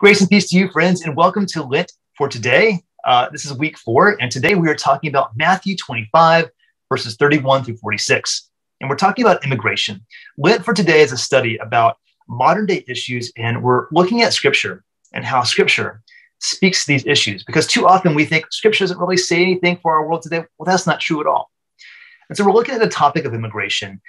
Grace and peace to you, friends, and welcome to Lent for today. This is week 4, and today we are talking about Matthew 25, verses 31 through 46. And we're talking about immigration. Lent for today is a study about modern-day issues, and we're looking at Scripture and how Scripture speaks to these issues. Because too often we think Scripture doesn't really say anything for our world today. Well, that's not true at all. And so we're looking at the topic of immigration,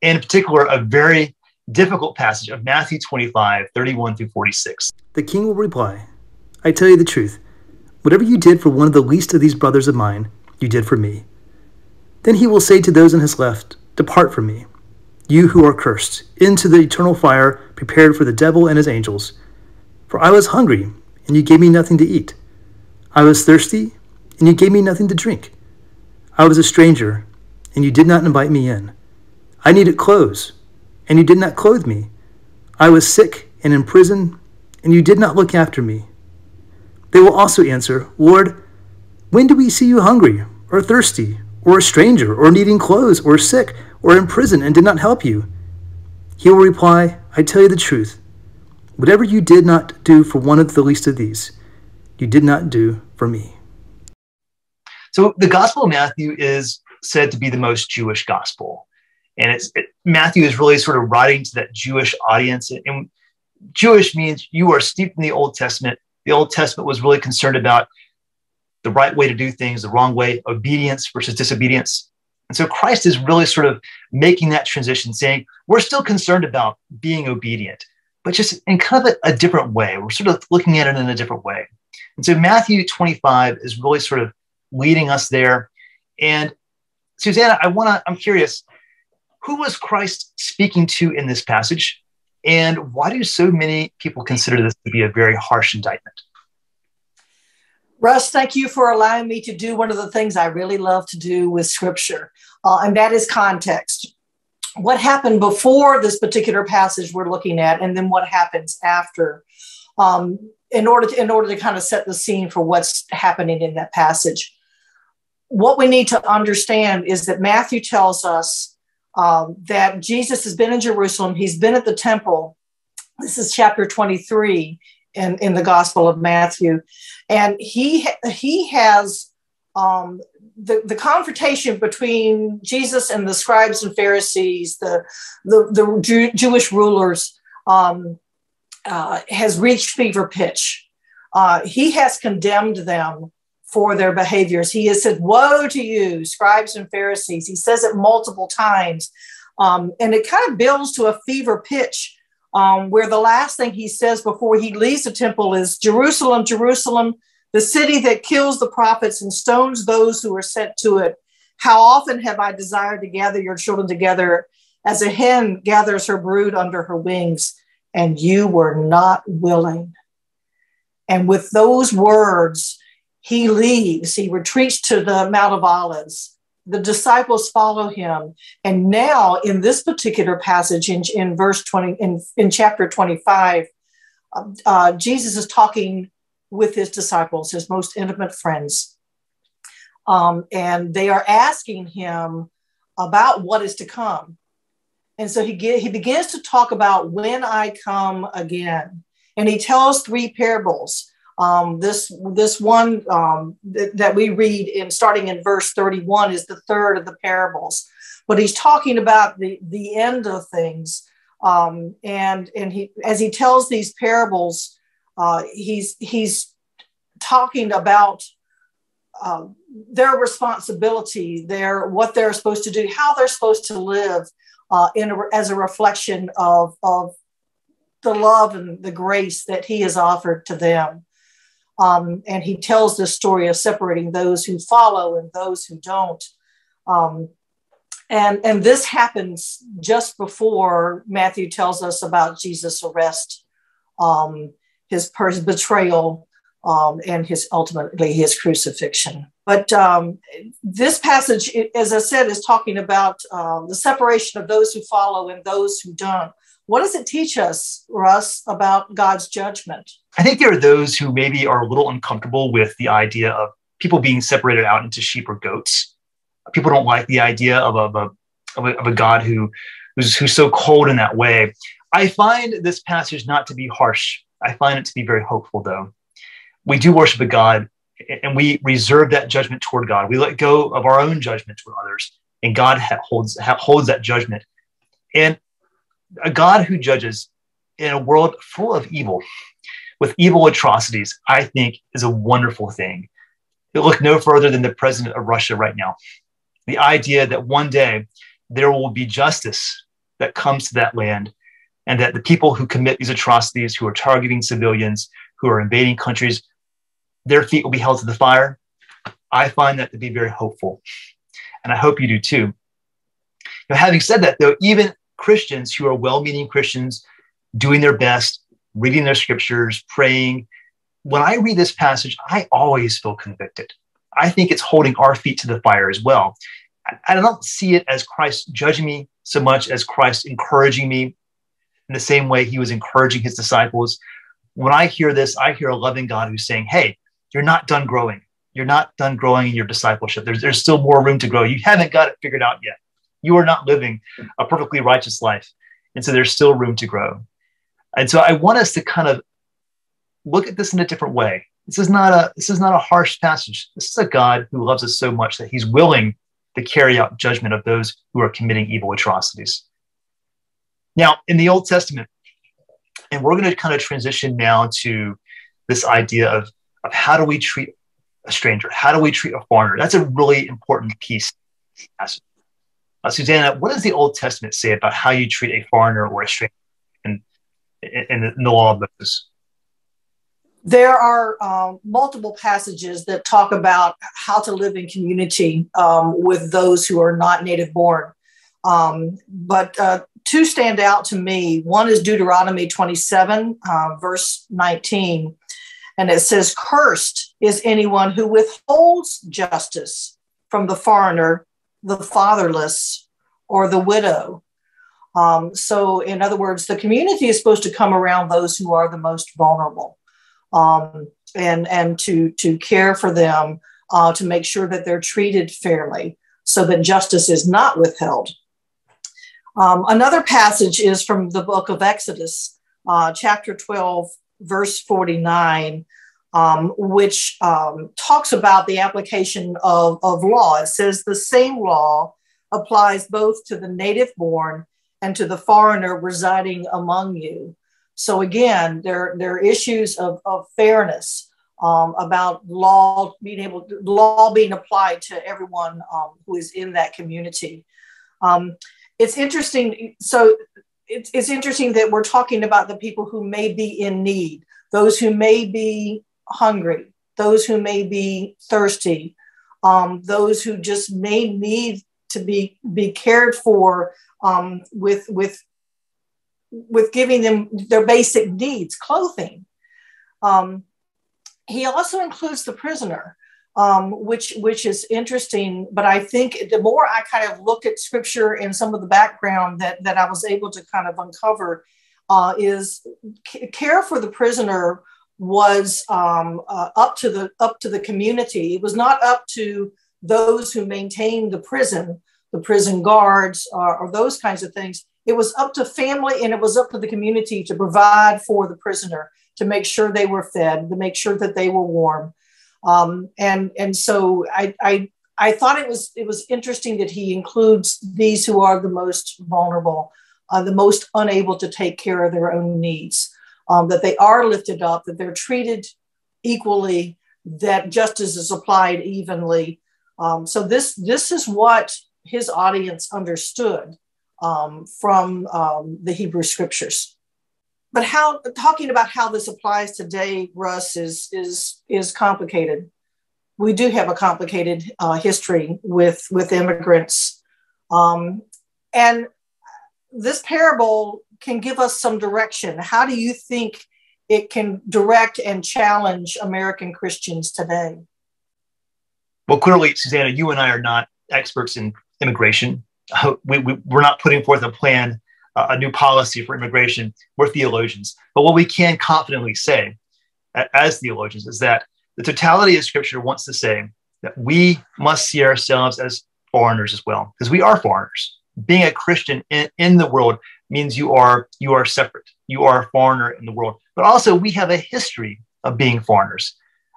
in particular, a very difficult passage of Matthew 25, 31 through 46. The king will reply, I tell you the truth, whatever you did for one of the least of these brothers of mine, you did for me. Then he will say to those on his left, depart from me, you who are cursed, into the eternal fire prepared for the devil and his angels. For I was hungry, and you gave me nothing to eat. I was thirsty, and you gave me nothing to drink. I was a stranger, and you did not invite me in. I needed clothes, and you did not clothe me. I was sick and in prison, and you did not look after me. They will also answer, Lord, when did we see you hungry, or thirsty, or a stranger, or needing clothes, or sick, or in prison, and did not help you? He will reply, I tell you the truth. Whatever you did not do for one of the least of these, you did not do for me. So the Gospel of Matthew is said to be the most Jewish gospel. And Matthew is really sort of writing to that Jewish audience. And Jewish means you are steeped in the Old Testament. The Old Testament was really concerned about the right way to do things, the wrong way, obedience versus disobedience. And so Christ is really sort of making that transition, saying, we're still concerned about being obedient, but just in kind of a different way. We're sort of looking at it in a different way. And so Matthew 25 is really sort of leading us there. And Susanna, I'm curious, who was Christ speaking to in this passage? And why do so many people consider this to be a very harsh indictment? Russ, thank you for allowing me to do one of the things I really love to do with Scripture, and that is context. What happened before this particular passage we're looking at, and then what happens after, in order to kind of set the scene for what's happening in that passage. What we need to understand is that Matthew tells us that Jesus has been in Jerusalem. He's been at the temple. This is chapter 23 in the Gospel of Matthew. And he has the confrontation between Jesus and the scribes and Pharisees, the Jewish rulers, has reached fever pitch. He has condemned them for their behaviors. He has said, woe to you, scribes and Pharisees. He says it multiple times. And it kind of builds to a fever pitch where the last thing he says before he leaves the temple is, Jerusalem, Jerusalem, the city that kills the prophets and stones those who are sent to it. How often have I desired to gather your children together as a hen gathers her brood under her wings, and you were not willing. And with those words, he leaves, he retreats to the Mount of Olives. The disciples follow him. And now in this particular passage in verse 20, in chapter 25, Jesus is talking with his disciples, his most intimate friends. And they are asking him about what is to come. And so he begins to talk about when I come again. And he tells 3 parables. This one that we read starting in verse 31 is the third of the parables, but he's talking about the end of things. And he, as he tells these parables, he's talking about their responsibility, what they're supposed to do, how they're supposed to live as a reflection of the love and the grace that he has offered to them. And he tells this story of separating those who follow and those who don't. And this happens just before Matthew tells us about Jesus' arrest, his betrayal, and ultimately his crucifixion. But this passage, as I said, is talking about the separation of those who follow and those who don't. What does it teach us, Russ, about God's judgment? I think there are those who maybe are a little uncomfortable with the idea of people being separated out into sheep or goats. People don't like the idea of a God who's so cold in that way. I find this passage not to be harsh I find it to be very hopeful, though. We do worship a God, and we reserve that judgment toward God. We let go of our own judgment toward others, and God holds that judgment. And a God who judges in a world full of evil, with evil atrocities, I think is a wonderful thing. You look no further than the president of Russia right now. The idea that one day there will be justice that comes to that land, and that the people who commit these atrocities, who are targeting civilians, who are invading countries, their feet will be held to the fire. I find that to be very hopeful. And I hope you do too. Now, having said that, though, even Christians who are well-meaning Christians, doing their best, reading their scriptures, praying, when I read this passage, I always feel convicted. I think it's holding our feet to the fire as well. I don't see it as Christ judging me so much as Christ encouraging me in the same way he was encouraging his disciples. When I hear this, I hear a loving God who's saying, hey, you're not done growing. You're not done growing in your discipleship. There's still more room to grow. You haven't got it figured out yet. You are not living a perfectly righteous life. And so there's still room to grow. And so I want us to kind of look at this in a different way. This is not a harsh passage. This is a God who loves us so much that he's willing to carry out judgment of those who are committing evil atrocities. Now, in the Old Testament, and we're going to kind of transition now to this idea of how do we treat a stranger? How do we treat a foreigner? That's a really important piece. Susanna, what does the Old Testament say about how you treat a foreigner or a stranger in the law of Moses? There are multiple passages that talk about how to live in community with those who are not native born. But two stand out to me. One is Deuteronomy 27, verse 19. And it says, cursed is anyone who withholds justice from the foreigner, the fatherless, or the widow. So in other words, the community is supposed to come around those who are the most vulnerable. And to care for them, to make sure that they're treated fairly so that justice is not withheld. Another passage is from the book of Exodus, chapter 12, verse 49, which talks about the application of law. It says the same law applies both to the native born and to the foreigner residing among you. So again, there are issues of fairness about law being applied to everyone who is in that community. It's interesting. So it's interesting that we're talking about the people who may be in need, those who may be hungry, those who may be thirsty, those who just may need to be cared for with giving them their basic needs, clothing. He also includes the prisoner, which is interesting. But I think the more I kind of look at scripture and some of the background that I was able to kind of uncover, is care for the prisoner was up to the community. It was not up to those who maintained the prison guards, or those kinds of things. It was up to family, and it was up to the community to provide for the prisoner, to make sure they were fed, to make sure that they were warm. And so I thought it was interesting that he includes these who are the most vulnerable, the most unable to take care of their own needs, that they are lifted up, that they're treated equally, that justice is applied evenly. So this is what his audience understood from the Hebrew scriptures. But talking about how this applies today, Russ, is complicated. We do have a complicated history with immigrants. And this parable can give us some direction. How do you think it can direct and challenge American Christians today? Well, clearly, Susanna, you and I are not experts in immigration. We're not putting forth a plan, a new policy for immigration. We're theologians. But what we can confidently say as theologians is that the totality of Scripture wants to say that we must see ourselves as foreigners as well, because we are foreigners. Being a Christian in the world means you are separate. you are a foreigner in the world. But also, we have a history of being foreigners.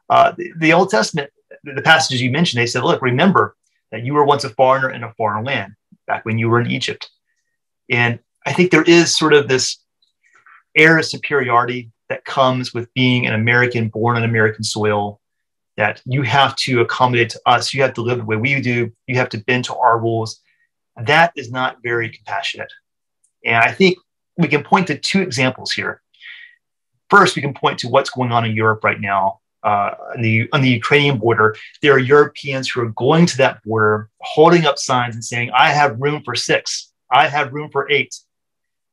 The Old Testament, the passages you mentioned, they said, look, remember that you were once a foreigner in a foreign land back when you were in Egypt. And I think there is sort of this air of superiority that comes with being an American born on American soil, that you have to accommodate to us. You have to live the way we do. You have to bend to our rules. That is not very compassionate. And I think we can point to two examples here. First, we can point to what's going on in Europe right now. On the Ukrainian border, there are Europeans who are going to that border, holding up signs and saying, I have room for 6. I have room for 8.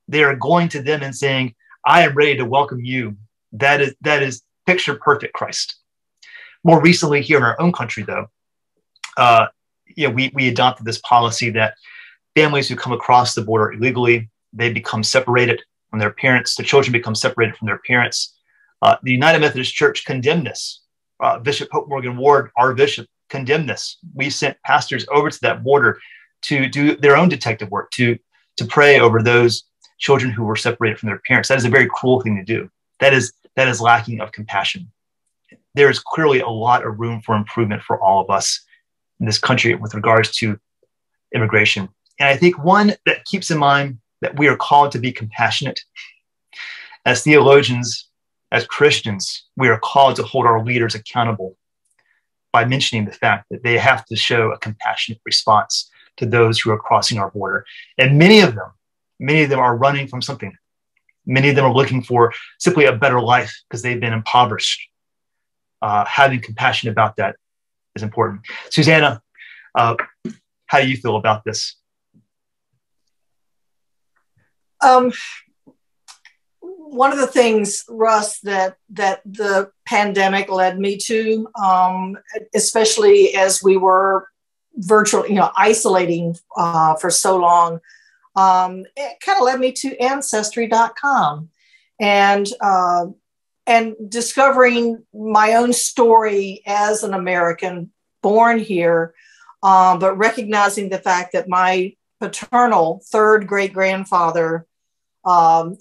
They are going to them and saying, I am ready to welcome you. That is picture perfect Christ. More recently, here in our own country, though, we adopted this policy that families who come across the border illegally, they become separated from their parents. The children become separated from their parents. The United Methodist Church condemned this. Bishop Pope Morgan Ward, our bishop, condemned this. We sent pastors over to that border to do their own detective work, to pray over those children who were separated from their parents. That is a very cruel thing to do. That is lacking of compassion. There is clearly a lot of room for improvement for all of us in this country with regards to immigration. And I think one that keeps in mind that we are called to be compassionate. As theologians, as Christians, we are called to hold our leaders accountable by mentioning the fact that they have to show a compassionate response to those who are crossing our border. And many of them are running from something. Many of them are looking for simply a better life because they've been impoverished. Having compassion about that is important. Susanna, how do you feel about this? One of the things, Russ, that the pandemic led me to, especially as we were virtually, isolating for so long, it kind of led me to Ancestry.com and discovering my own story as an American born here, but recognizing the fact that my paternal third great-grandfather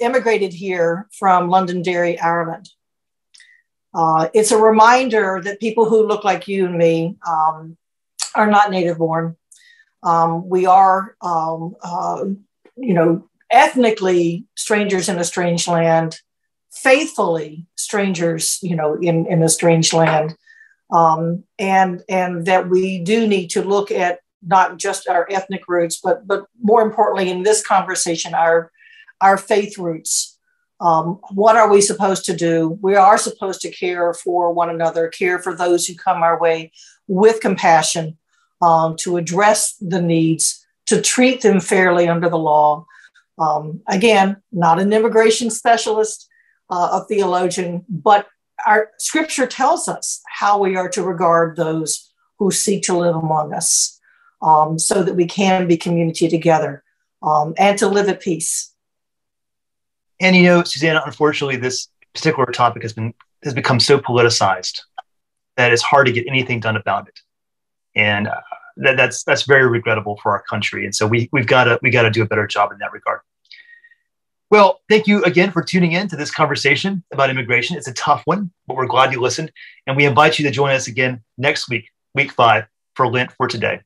immigrated here from Londonderry, Ireland. It's a reminder that people who look like you and me are not native born. We are, ethnically strangers in a strange land, faithfully strangers, in a strange land. And that we do need to look at not just our ethnic roots, but more importantly in this conversation, our faith roots. What are we supposed to do? We are supposed to care for one another, care for those who come our way with compassion, to address the needs, to treat them fairly under the law. Again, not an immigration specialist, a theologian, but our scripture tells us how we are to regard those who seek to live among us, so that we can be community together, and to live at peace. And Susanna, unfortunately, this particular topic has become so politicized that it's hard to get anything done about it, and that's very regrettable for our country. And so we've got to do a better job in that regard. Well, thank you again for tuning in to this conversation about immigration. It's a tough one, but we're glad you listened, and we invite you to join us again next week, week 5, for Lent for Today.